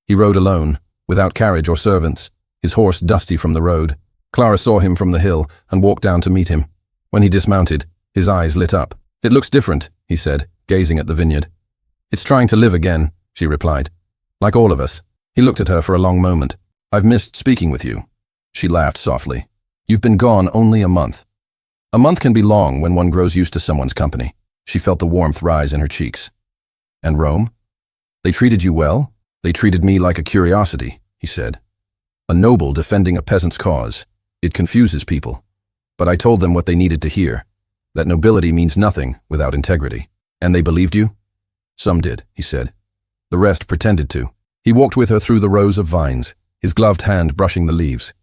He rode alone, without carriage or servants, his horse dusty from the road. Clara saw him from the hill and walked down to meet him. When he dismounted, his eyes lit up. "It looks different," he said, gazing at the vineyard. "It's trying to live again," she replied. "Like all of us." He looked at her for a long moment. "I've missed speaking with you." She laughed softly. "You've been gone only a month." A month can be long when one grows used to someone's company. She felt the warmth rise in her cheeks. "And Rome? They treated you well?" "They treated me like a curiosity," he said. "A noble defending a peasant's cause. It confuses people. But I told them what they needed to hear, that nobility means nothing without integrity." "And they believed you?" "Some did," he said. "The rest pretended to." He walked with her through the rows of vines, his gloved hand brushing the leaves.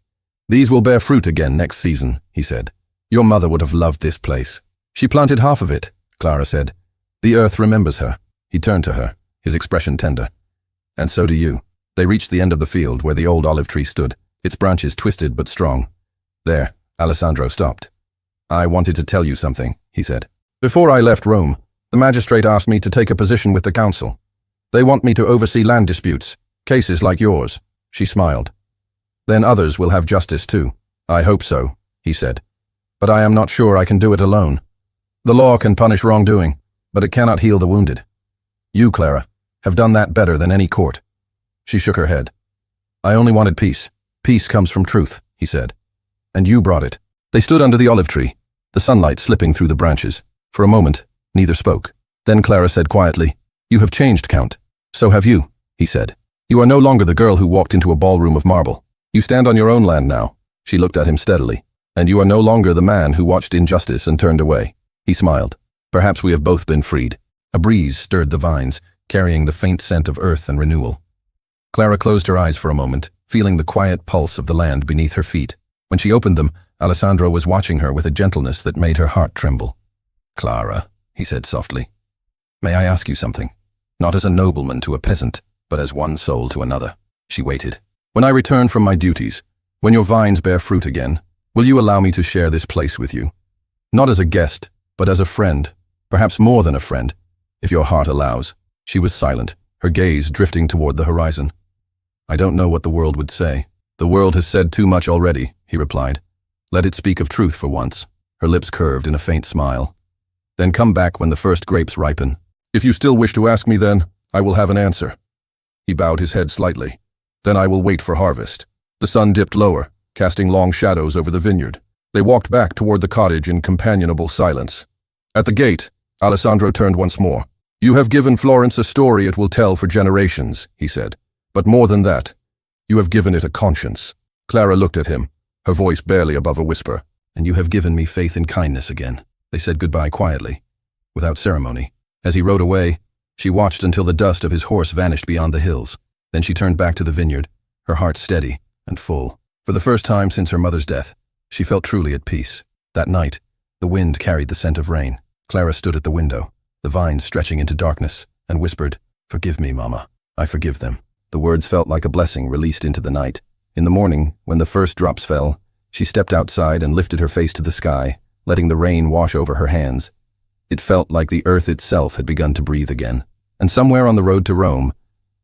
"These will bear fruit again next season," he said. "Your mother would have loved this place." "She planted half of it," Clara said. "The earth remembers her." He turned to her, his expression tender. "And so do you." They reached the end of the field where the old olive tree stood, its branches twisted but strong. There, Alessandro stopped. "I wanted to tell you something," he said. "Before I left Rome, the magistrate asked me to take a position with the council. They want me to oversee land disputes, cases like yours." She smiled. "Then others will have justice too." "I hope so," he said. "But I am not sure I can do it alone. The law can punish wrongdoing, but it cannot heal the wounded. You, Clara, have done that better than any court." She shook her head. "I only wanted peace. Peace comes from truth," he said. "And you brought it." They stood under the olive tree, the sunlight slipping through the branches. For a moment, neither spoke. Then Clara said quietly, "You have changed, Count." "So have you," he said. "You are no longer the girl who walked into a ballroom of marble. You stand on your own land now." She looked at him steadily. "And you are no longer the man who watched injustice and turned away." He smiled. "Perhaps we have both been freed." A breeze stirred the vines, carrying the faint scent of earth and renewal. Clara closed her eyes for a moment, feeling the quiet pulse of the land beneath her feet. When she opened them, Alessandro was watching her with a gentleness that made her heart tremble. "Clara," he said softly, "may I ask you something?" not as a nobleman to a peasant, but as one soul to another. She waited. When I return from my duties, when your vines bear fruit again, will you allow me to share this place with you? Not as a guest, but as a friend, perhaps more than a friend, if your heart allows. She was silent, her gaze drifting toward the horizon. I don't know what the world would say. The world has said too much already, he replied. Let it speak of truth for once. Her lips curved in a faint smile. Then come back when the first grapes ripen. If you still wish to ask me then, I will have an answer. He bowed his head slightly. Then I will wait for harvest. The sun dipped lower, casting long shadows over the vineyard. They walked back toward the cottage in companionable silence. At the gate, Alessandro turned once more. You have given Florence a story it will tell for generations, he said. But more than that, you have given it a conscience. Clara looked at him, her voice barely above a whisper. And you have given me faith in kindness again. They said goodbye quietly, without ceremony. As he rode away, she watched until the dust of his horse vanished beyond the hills. Then she turned back to the vineyard, her heart steady and full. For the first time since her mother's death, she felt truly at peace. That night, the wind carried the scent of rain. Clara stood at the window, the vines stretching into darkness, and whispered, "Forgive me, Mama. I forgive them." The words felt like a blessing released into the night. In the morning, when the first drops fell, she stepped outside and lifted her face to the sky, letting the rain wash over her hands. It felt like the earth itself had begun to breathe again. And somewhere on the road to Rome,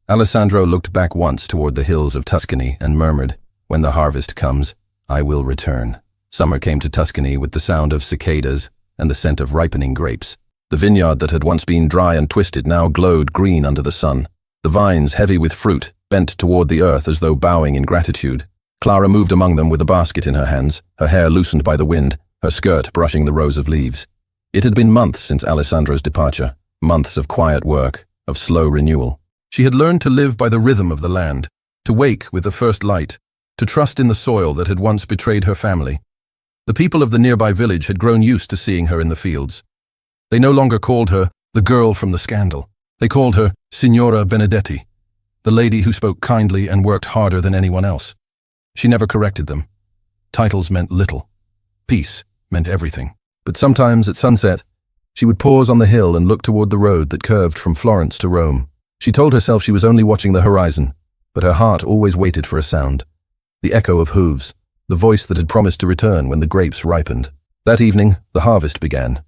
Alessandro looked back once toward the hills of Tuscany and murmured, "When the harvest comes, I will return." Summer came to Tuscany with the sound of cicadas and the scent of ripening grapes. The vineyard that had once been dry and twisted now glowed green under the sun. The vines, heavy with fruit, bent toward the earth as though bowing in gratitude. Clara moved among them with a basket in her hands, her hair loosened by the wind, her skirt brushing the rows of leaves. It had been months since Alessandro's departure, months of quiet work, of slow renewal. She had learned to live by the rhythm of the land, to wake with the first light, to trust in the soil that had once betrayed her family. The people of the nearby village had grown used to seeing her in the fields. They no longer called her the girl from the scandal. They called her Signora Benedetti, the lady who spoke kindly and worked harder than anyone else. She never corrected them. Titles meant little. Peace meant everything. But sometimes at sunset, she would pause on the hill and look toward the road that curved from Florence to Rome. She told herself she was only watching the horizon, but her heart always waited for a sound. The echo of hooves, the voice that had promised to return when the grapes ripened. That evening, the harvest began.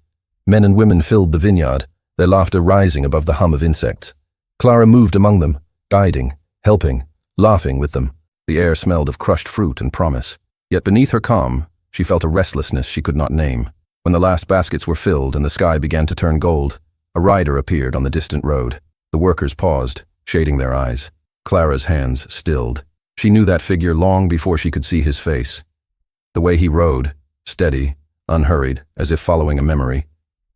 Men and women filled the vineyard, their laughter rising above the hum of insects. Clara moved among them, guiding, helping, laughing with them. The air smelled of crushed fruit and promise. Yet beneath her calm, she felt a restlessness she could not name. When the last baskets were filled and the sky began to turn gold, a rider appeared on the distant road. The workers paused, shading their eyes. Clara's hands stilled. She knew that figure long before she could see his face. The way he rode, steady, unhurried, as if following a memory,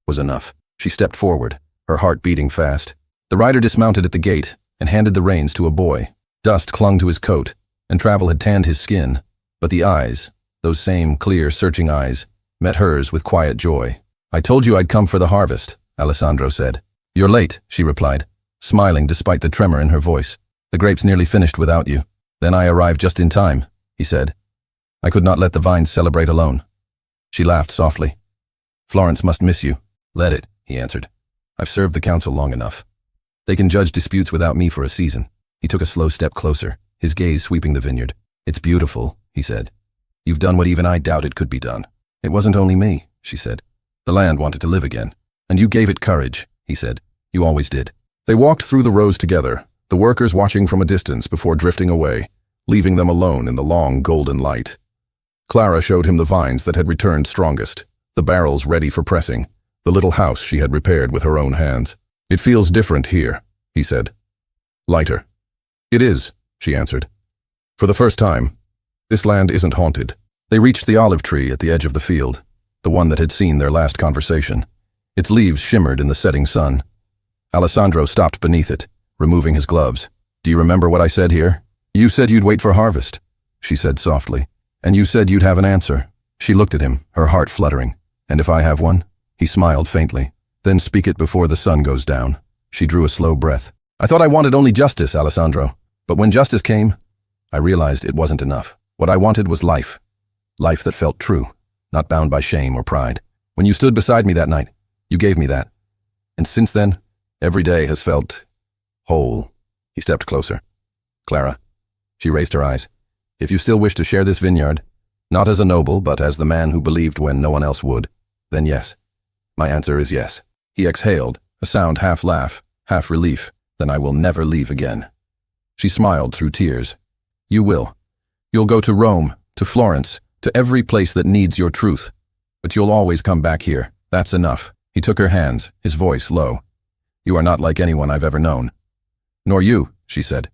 was enough. She stepped forward, her heart beating fast. The rider dismounted at the gate and handed the reins to a boy. Dust clung to his coat, and travel had tanned his skin, but the eyes, those same clear, searching eyes, met hers with quiet joy. "I told you I'd come for the harvest," Alessandro said. "You're late," she replied, smiling despite the tremor in her voice. "The grapes nearly finished without you." "Then I arrived just in time," he said. "I could not let the vines celebrate alone." She laughed softly. "Florence must miss you." "Let it," he answered. "I've served the council long enough. They can judge disputes without me for a season." He took a slow step closer, his gaze sweeping the vineyard. "It's beautiful," he said. "You've done what even I doubted could be done." "It wasn't only me," she said. "The land wanted to live again. And you gave it courage," he said. "You always did." They walked through the rows together, the workers watching from a distance before drifting away, leaving them alone in the long golden light. Clara showed him the vines that had returned strongest, the barrels ready for pressing, the little house she had repaired with her own hands. "It feels different here," he said. "Lighter." "It is," she answered. "For the first time, this land isn't haunted." They reached the olive tree at the edge of the field, the one that had seen their last conversation. Its leaves shimmered in the setting sun. Alessandro stopped beneath it, removing his gloves. "Do you remember what I said here?" "You said you'd wait for harvest," she said softly. "And you said you'd have an answer." She looked at him, her heart fluttering. "And if I have one?" He smiled faintly. "Then speak it before the sun goes down." She drew a slow breath. "I thought I wanted only justice, Alessandro. But when justice came, I realized it wasn't enough. What I wanted was life. Life that felt true, not bound by shame or pride. When you stood beside me that night, you gave me that. And since then, every day has felt whole. He stepped closer. Clara. She raised her eyes. If you still wish to share this vineyard, not as a noble, but as the man who believed when no one else would, then yes. My answer is yes. He exhaled, a sound half laugh, half relief. Then I will never leave again. She smiled through tears. You will. You'll go to Rome, to Florence, to every place that needs your truth. But you'll always come back here. That's enough. He took her hands, his voice low. You are not like anyone I've ever known. Nor you, she said.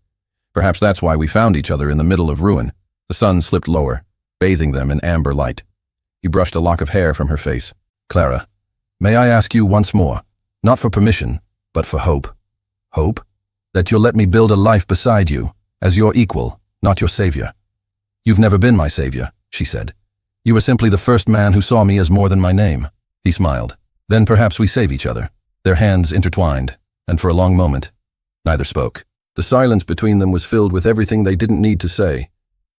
Perhaps that's why we found each other in the middle of ruin. The sun slipped lower, bathing them in amber light. He brushed a lock of hair from her face. Clara, may I ask you once more, not for permission, but for hope? Hope? That you'll let me build a life beside you, as your equal, not your savior. You've never been my savior, she said. You were simply the first man who saw me as more than my name. He smiled. Then perhaps we save each other. Their hands intertwined, and for a long moment, neither spoke. The silence between them was filled with everything they didn't need to say.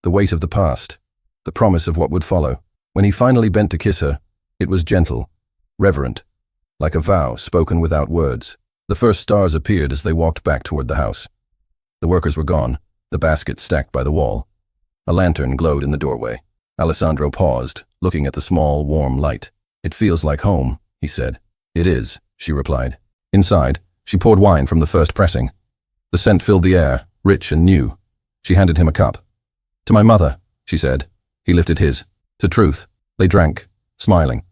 The weight of the past, the promise of what would follow. When he finally bent to kiss her, it was gentle, reverent, like a vow spoken without words. The first stars appeared as they walked back toward the house. The workers were gone, the basket stacked by the wall. A lantern glowed in the doorway. Alessandro paused, looking at the small, warm light. It feels like home, he said. It is, she replied. Inside, she poured wine from the first pressing. The scent filled the air, rich and new. She handed him a cup. To my mother, she said. He lifted his. To Truth. They drank, smiling.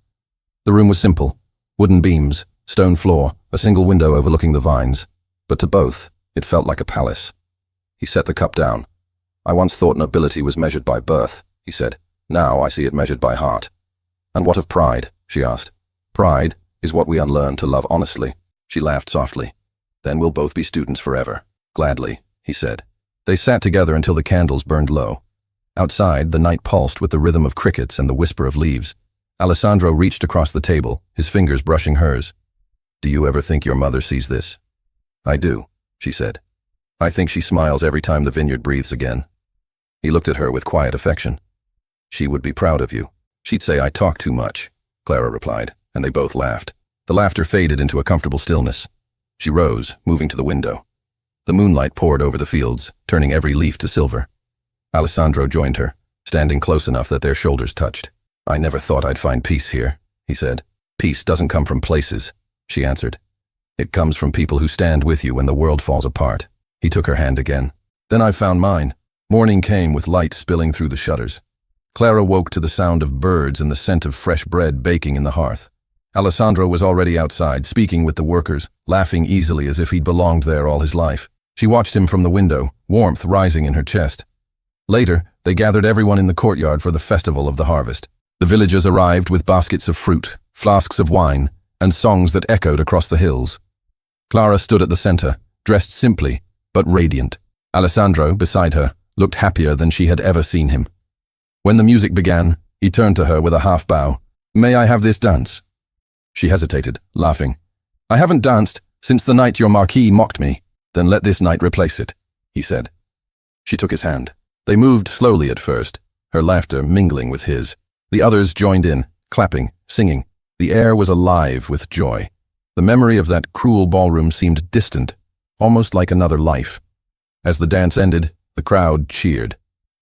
The room was simple. Wooden beams, stone floor, a single window overlooking the vines. But to both, it felt like a palace. He set the cup down. I once thought nobility was measured by birth, he said. Now I see it measured by heart. And what of pride? She asked. Pride is what we unlearn to love honestly. She laughed softly. Then we'll both be students forever. Gladly, he said. They sat together until the candles burned low. Outside, the night pulsed with the rhythm of crickets and the whisper of leaves. Alessandro reached across the table, his fingers brushing hers. Do you ever think your mother sees this? I do, she said. I think she smiles every time the vineyard breathes again. He looked at her with quiet affection. She would be proud of you. She'd say I talk too much, Clara replied, and they both laughed. The laughter faded into a comfortable stillness. She rose, moving to the window. The moonlight poured over the fields, turning every leaf to silver. Alessandro joined her, standing close enough that their shoulders touched. I never thought I'd find peace here, he said. Peace doesn't come from places, she answered. It comes from people who stand with you when the world falls apart. He took her hand again. Then I found mine. Morning came with light spilling through the shutters. Clara woke to the sound of birds and the scent of fresh bread baking in the hearth. Alessandro was already outside, speaking with the workers, laughing easily as if he'd belonged there all his life. She watched him from the window, warmth rising in her chest. Later, they gathered everyone in the courtyard for the festival of the harvest. The villagers arrived with baskets of fruit, flasks of wine, and songs that echoed across the hills. Clara stood at the center, dressed simply, but radiant. Alessandro, beside her, looked happier than she had ever seen him. When the music began, he turned to her with a half bow. May I have this dance? She hesitated, laughing. I haven't danced since the night your Marquis mocked me. Then let this night replace it, he said. She took his hand. They moved slowly at first, her laughter mingling with his. The others joined in, clapping, singing. The air was alive with joy. The memory of that cruel ballroom seemed distant, almost like another life. As the dance ended, the crowd cheered.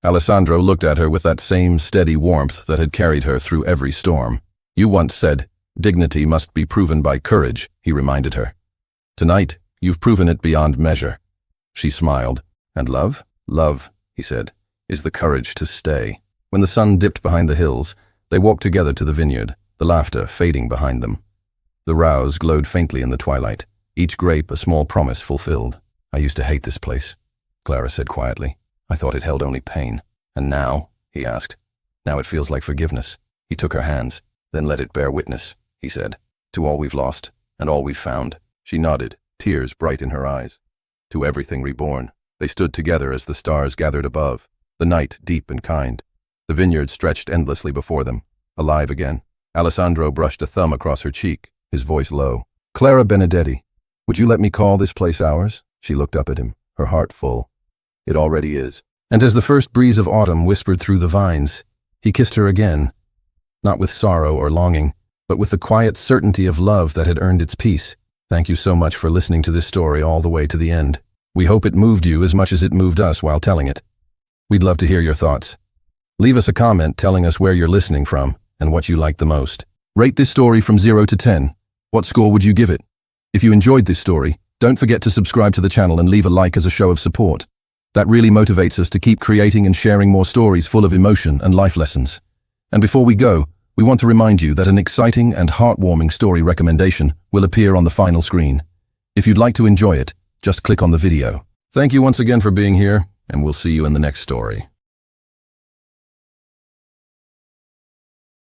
Alessandro looked at her with that same steady warmth that had carried her through every storm. You once said, dignity must be proven by courage, he reminded her. Tonight, you've proven it beyond measure. She smiled. And love? Love, he said, is the courage to stay. When the sun dipped behind the hills, they walked together to the vineyard, the laughter fading behind them. The rows glowed faintly in the twilight, each grape a small promise fulfilled. I used to hate this place, Clara said quietly. I thought it held only pain. And now, he asked. Now it feels like forgiveness. He took her hands. Then let it bear witness, he said, to all we've lost and all we've found. She nodded, tears bright in her eyes. To everything reborn. They stood together as the stars gathered above, the night deep and kind. The vineyard stretched endlessly before them, alive again. Alessandro brushed a thumb across her cheek, his voice low. Clara Benedetti, would you let me call this place ours? She looked up at him, her heart full. It already is. And as the first breeze of autumn whispered through the vines, he kissed her again, not with sorrow or longing, but with the quiet certainty of love that had earned its peace. Thank you so much for listening to this story all the way to the end. We hope it moved you as much as it moved us while telling it. We'd love to hear your thoughts. Leave us a comment telling us where you're listening from and what you liked the most. Rate this story from 0 to 10. What score would you give it? If you enjoyed this story, don't forget to subscribe to the channel and leave a like as a show of support. That really motivates us to keep creating and sharing more stories full of emotion and life lessons. And before we go, we want to remind you that an exciting and heartwarming story recommendation will appear on the final screen. If you'd like to enjoy it, just click on the video. Thank you once again for being here, and we'll see you in the next story.